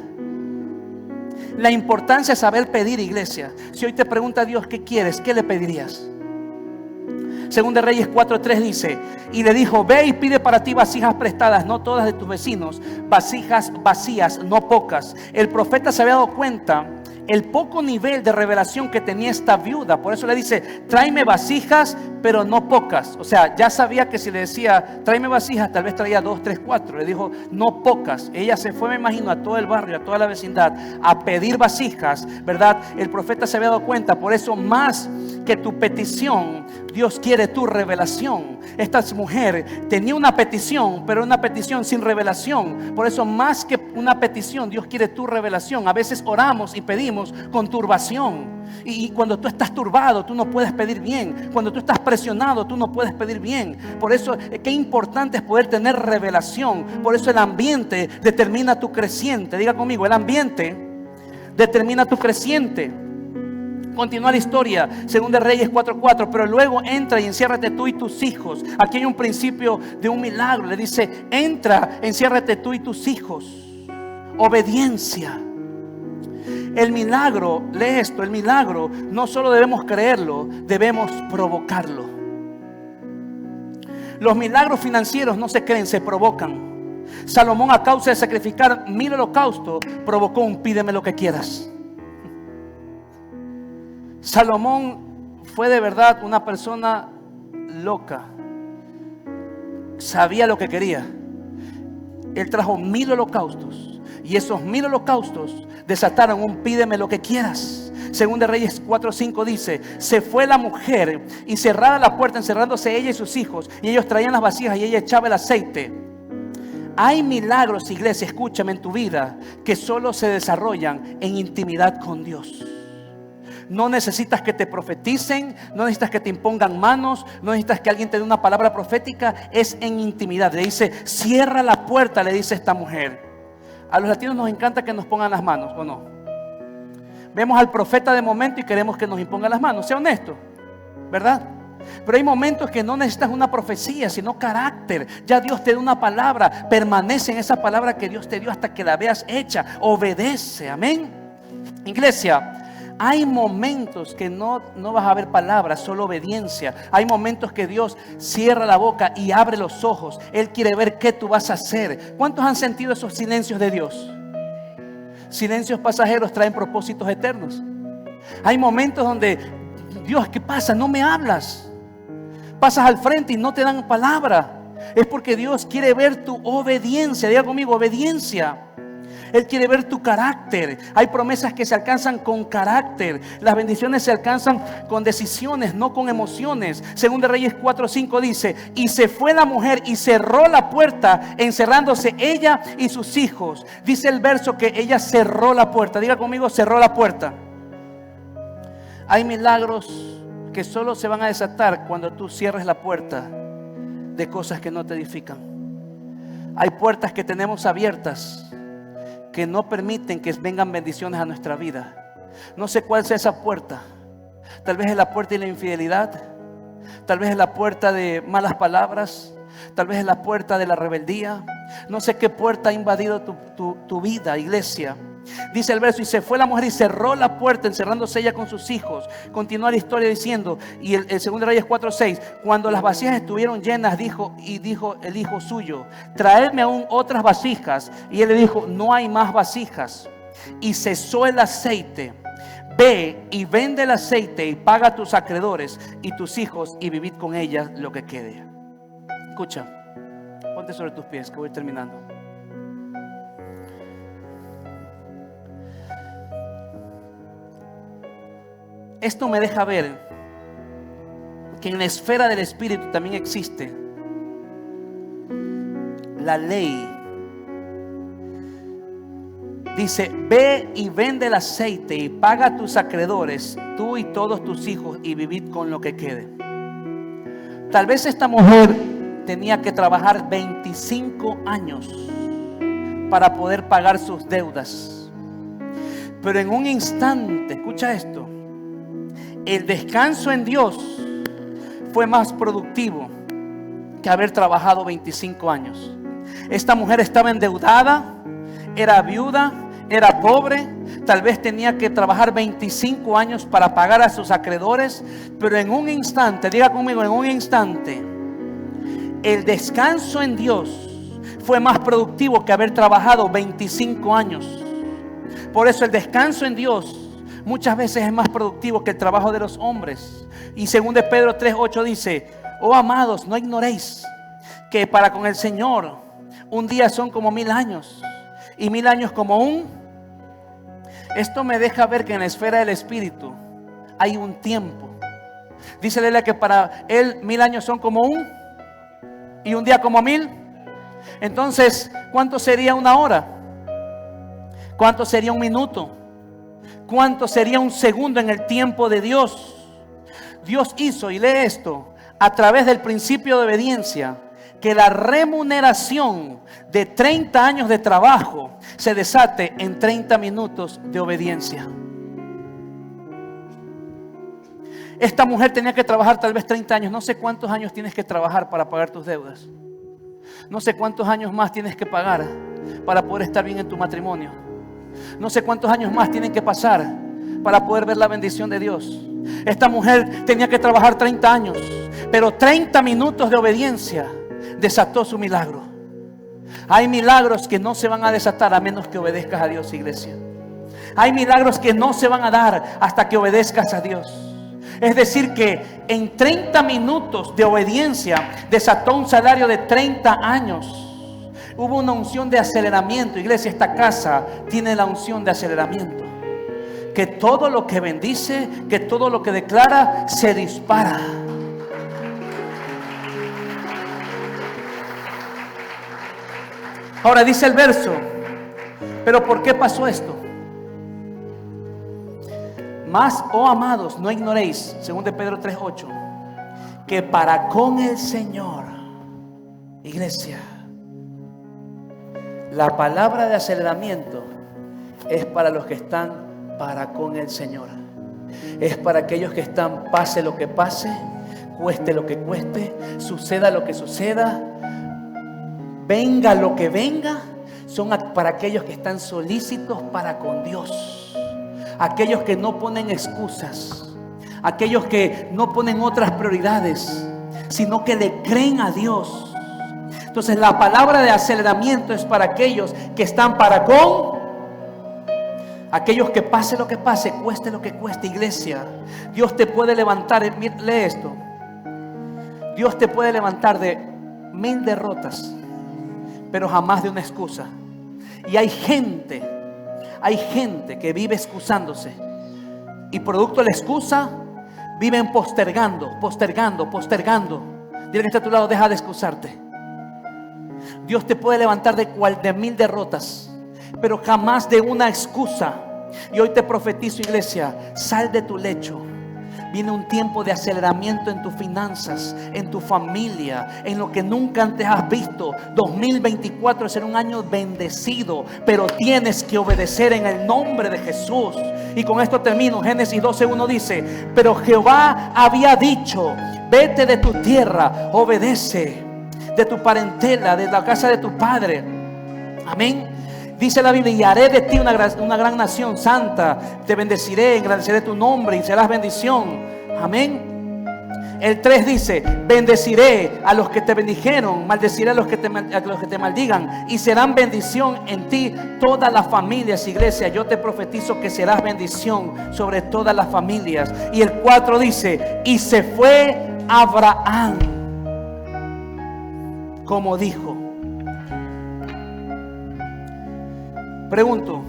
La importancia de saber pedir, iglesia. Si hoy te pregunta Dios qué quieres, ¿qué le pedirías? Según de Reyes 4:3 dice: y le dijo: ve y pide para ti vasijas prestadas, no todas de tus vecinos, vasijas vacías, no pocas. El profeta se había dado cuenta el poco nivel de revelación que tenía esta viuda. Por eso le dice: tráeme vasijas, pero no pocas. O sea, ya sabía que si le decía tráeme vasijas, tal vez traía 2, 3, 4. Le dijo: no pocas. Ella se fue, me imagino, a todo el barrio, a toda la vecindad, a pedir vasijas, ¿verdad? El profeta se había dado cuenta. Por eso, más que tu petición, Dios quiere tu revelación. Esta mujer tenía una petición, pero una petición sin revelación. Por eso, más que una petición, Dios quiere tu revelación. A veces oramos y pedimos con turbación. Y cuando tú estás turbado, tú no puedes pedir bien. Cuando tú estás presionado, tú no puedes pedir bien. Por eso, qué importante es poder tener revelación. Por eso el ambiente determina tu creciente. Diga conmigo, el ambiente determina tu creciente. Continúa la historia, 2 Reyes 4:4. Pero luego entra y enciérrate tú y tus hijos. Aquí hay un principio de un milagro. Le dice, entra, enciérrate tú y tus hijos. Obediencia. El milagro, lee esto, el milagro no solo debemos creerlo, debemos provocarlo. Los milagros financieros no se creen, se provocan. Salomón, a causa de sacrificar 1000 holocaustos, provocó un pídeme lo que quieras. Salomón fue de verdad una persona loca. Sabía lo que quería. Él trajo 1000 holocaustos. Y esos 1000 holocaustos desataron un pídeme lo que quieras. 2 Reyes 4:5 dice, se fue la mujer y cerrada la puerta, encerrándose ella y sus hijos, y ellos traían las vasijas y ella echaba el aceite. Hay milagros, iglesia, escúchame, en tu vida que solo se desarrollan en intimidad con Dios. No necesitas que te profeticen, no necesitas que te impongan manos, no necesitas que alguien te dé una palabra profética, es en intimidad. Le dice, cierra la puerta, le dice esta mujer. A los latinos nos encanta que nos pongan las manos, ¿o no? Vemos al profeta de momento y queremos que nos imponga las manos. Sea honesto, ¿verdad? Pero hay momentos que no necesitas una profecía, sino carácter. Ya Dios te da una palabra, permanece en esa palabra que Dios te dio hasta que la veas hecha. Obedece, amén. Iglesia, hay momentos que no vas a ver palabras, solo obediencia. Hay momentos que Dios cierra la boca y abre los ojos. Él quiere ver qué tú vas a hacer. ¿Cuántos han sentido esos silencios de Dios? Silencios pasajeros traen propósitos eternos. Hay momentos donde, Dios, ¿qué pasa? No me hablas. Pasas al frente y no te dan palabra. Es porque Dios quiere ver tu obediencia. Diga conmigo, obediencia. Él quiere ver tu carácter. Hay promesas que se alcanzan con carácter. Las bendiciones se alcanzan con decisiones, no con emociones. 2 Reyes 4:5 dice, y se fue la mujer y cerró la puerta, encerrándose ella y sus hijos. Dice el verso que ella cerró la puerta. Diga conmigo, cerró la puerta. Hay milagros que solo se van a desatar cuando tú cierres la puerta de cosas que no te edifican. Hay puertas que tenemos abiertas que no permiten que vengan bendiciones a nuestra vida. No sé cuál sea esa puerta. Tal vez es la puerta de la infidelidad. Tal vez es la puerta de malas palabras. Tal vez es la puerta de la rebeldía. No sé qué puerta ha invadido tu vida, iglesia. Dice el verso, y se fue la mujer y cerró la puerta, encerrándose ella con sus hijos. Continúa la historia diciendo, y el 2 Reyes 4:6, cuando las vasijas estuvieron llenas, dijo el hijo suyo, traedme aún otras vasijas. Y él le dijo, no hay más vasijas. Y cesó el aceite. Ve y vende el aceite y paga a tus acreedores y tus hijos y vivid con ellas lo que quede. Escucha, ponte sobre tus pies que voy terminando. Esto me deja ver que en la esfera del Espíritu también existe la ley. Dice, ve y vende el aceite y paga a tus acreedores, tú y todos tus hijos, y vivid con lo que quede. Tal vez esta mujer tenía que trabajar 25 años para poder pagar sus deudas. Pero en un instante, escucha esto, el descanso en Dios fue más productivo que haber trabajado 25 años. Esta mujer estaba endeudada, era viuda, era pobre, tal vez tenía que trabajar 25 años para pagar a sus acreedores, pero en un instante, diga conmigo, en un instante, el descanso en Dios fue más productivo que haber trabajado 25 años. Por eso el descanso en Dios muchas veces es más productivo que el trabajo de los hombres. Y 2 Pedro 3:8 dice, oh amados, no ignoréis que para con el Señor un día son como 1000 años y 1000 años como un. Esto me deja ver que en la esfera del Espíritu hay un tiempo Dice la Biblia que para Él 1000 años son como y un día como 1000. Entonces, ¿cuánto sería una hora? ¿Cuánto sería un minuto? ¿Cuánto sería un segundo en el tiempo de Dios? Dios hizo, y lee esto, a través del principio de obediencia, que la remuneración de 30 años de trabajo se desate en 30 minutos de obediencia. Esta mujer tenía que trabajar tal vez 30 años. No sé cuántos años tienes que trabajar para pagar tus deudas. No sé cuántos años más tienes que pagar para poder estar bien en tu matrimonio. No sé cuántos años más tienen que pasar para poder ver la bendición de Dios. Esta mujer tenía que trabajar 30 años, pero 30 minutos de obediencia desató su milagro. Hay milagros que no se van a desatar a menos que obedezcas a Dios, iglesia. Hay milagros que no se van a dar hasta que obedezcas a Dios. Es decir que en 30 minutos de obediencia desató un salario de 30 años. Hubo una unción de aceleramiento. Iglesia, esta casa tiene la unción de aceleramiento. Que todo lo que bendice, que todo lo que declara, se dispara. Ahora dice el verso, pero ¿por qué pasó esto? Mas, oh amados, no ignoréis, según de Pedro 3:8, que para con el Señor, iglesia, la palabra de aceleramiento es para los que están para con el Señor. Es para aquellos que están pase lo que pase, cueste lo que cueste, suceda lo que suceda, venga lo que venga. Son para aquellos que están solícitos para con Dios. Aquellos que no ponen excusas, aquellos que no ponen otras prioridades, sino que le creen a Dios. Entonces la palabra de aceleramiento es para aquellos que están para con, aquellos que pase lo que pase, cueste lo que cueste, iglesia. Dios te puede levantar, lee esto, Dios te puede levantar de 1000 derrotas, pero jamás de una excusa. Y hay gente que vive excusándose, y producto de la excusa viven postergando. Dile que está a tu lado, deja de excusarte. Dios te puede levantar de 1000 derrotas, pero jamás de una excusa. Y hoy te profetizo, iglesia, sal de tu lecho. Viene un tiempo de aceleramiento en tus finanzas, en tu familia, en lo que nunca antes has visto. 2024 será un año bendecido, pero tienes que obedecer en el nombre de Jesús. Y con esto termino. Génesis 12:1 dice, pero Jehová había dicho, vete de tu tierra, obedece, de tu parentela, de la casa de tu padre. Amén. Dice la Biblia, y haré de ti una gran nación santa, te bendeciré, engrandeceré tu nombre y serás bendición. Amén. El 3 dice, bendeciré a los que te bendijeron, maldeciré a los que te maldigan, y serán bendición en ti todas las familias. Iglesia, yo te profetizo que serás bendición sobre todas las familias. Y el 4 dice, y se fue Abraham como dijo. Pregunto,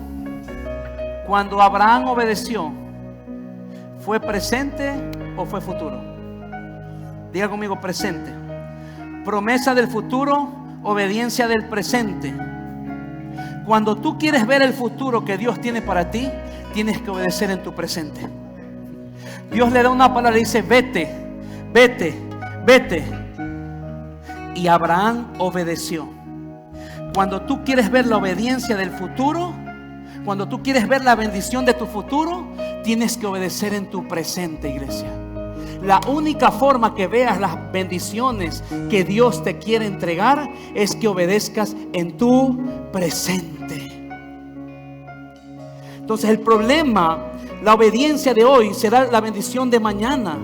cuando Abraham obedeció, ¿fue presente o fue futuro? Diga conmigo, presente. Promesa del futuro, obediencia del presente. Cuando tú quieres ver el futuro que Dios tiene para ti, tienes que obedecer en tu presente. Dios le da una palabra y dice, vete, vete, vete. Y Abraham obedeció. Cuando tú quieres ver la obediencia del futuro, cuando tú quieres ver la bendición de tu futuro, tienes que obedecer en tu presente, iglesia. La única forma que veas las bendiciones que Dios te quiere entregar es que obedezcas en tu presente. Entonces el problema, la obediencia de hoy será la bendición de mañana.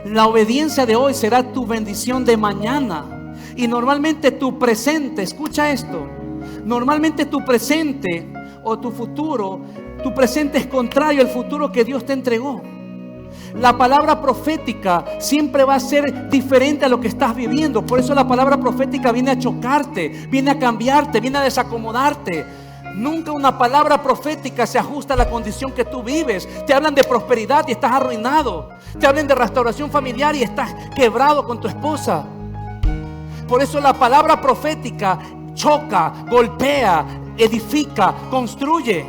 La obediencia de hoy será tu bendición de mañana. Y normalmente tu presente, escucha esto, normalmente tu presente o tu futuro, tu presente es contrario al futuro que Dios te entregó. La palabra profética siempre va a ser diferente a lo que estás viviendo. Por eso la palabra profética viene a chocarte, viene a cambiarte, viene a desacomodarte. Nunca una palabra profética se ajusta a la condición que tú vives. Te hablan de prosperidad y estás arruinado. Te hablan de restauración familiar y estás quebrado con tu esposa. Por eso la palabra profética choca, golpea, edifica, construye.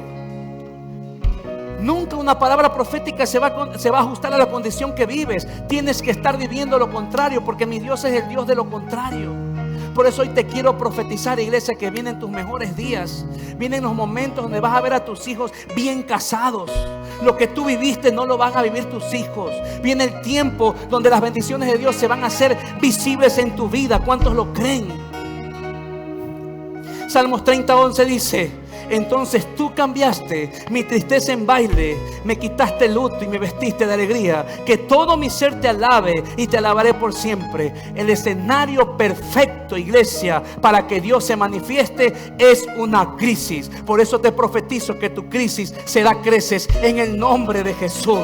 Nunca una palabra profética se va a ajustar a la condición que vives. Tienes que estar viviendo lo contrario, porque mi Dios es el Dios de lo contrario. Por eso hoy te quiero profetizar, iglesia, que vienen tus mejores días. Vienen los momentos donde vas a ver a tus hijos bien casados. Lo que tú viviste no lo van a vivir tus hijos. Viene el tiempo donde las bendiciones de Dios se van a hacer visibles en tu vida. ¿Cuántos lo creen? Salmos 30:11 dice: entonces tú cambiaste mi tristeza en baile, me quitaste el luto y me vestiste de alegría. Que todo mi ser te alabe y te alabaré por siempre. El escenario perfecto, iglesia, para que Dios se manifieste es una crisis. Por eso te profetizo que tu crisis será creces en el nombre de Jesús.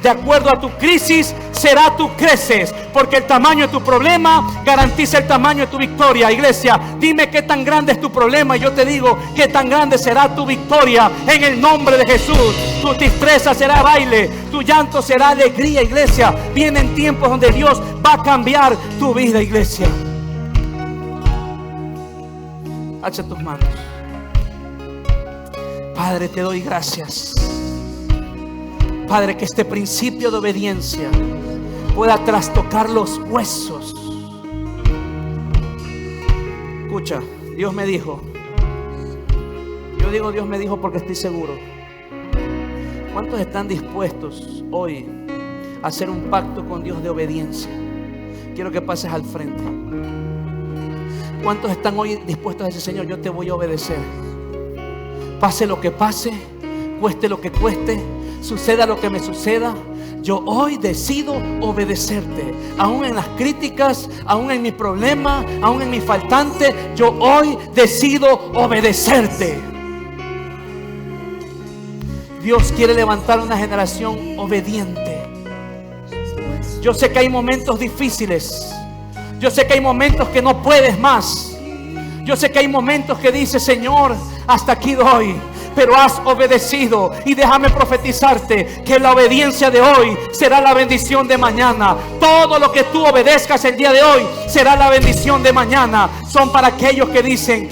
De acuerdo a tu crisis será tu creces, porque el tamaño de tu problema garantiza el tamaño de tu victoria. Iglesia, dime qué tan grande es tu problema y yo te digo qué tan grande será tu victoria en el nombre de Jesús. Tu tristeza será baile, tu llanto será alegría. Iglesia, vienen tiempos donde Dios va a cambiar tu vida. Iglesia, alza tus manos. Padre, te doy gracias. Padre, que este principio de obediencia pueda trastocar los huesos. Escucha, Dios me dijo. Yo digo Dios me dijo porque estoy seguro. ¿Cuántos están dispuestos hoy a hacer un pacto con Dios de obediencia? Quiero que pases al frente. ¿Cuántos están hoy dispuestos a decir: Señor, yo te voy a obedecer? Pase lo que pase, cueste lo que cueste, suceda lo que me suceda, yo hoy decido obedecerte. Aún en las críticas, aún en mi problema, aún en mi faltante, yo hoy decido obedecerte. Dios quiere levantar una generación obediente. Yo sé que hay momentos difíciles. Yo sé que hay momentos que no puedes más. Yo sé que hay momentos que dices: Señor, hasta aquí doy. Pero has obedecido, y déjame profetizarte que la obediencia de hoy será la bendición de mañana. Todo lo que tú obedezcas el día de hoy será la bendición de mañana. Son para aquellos que dicen: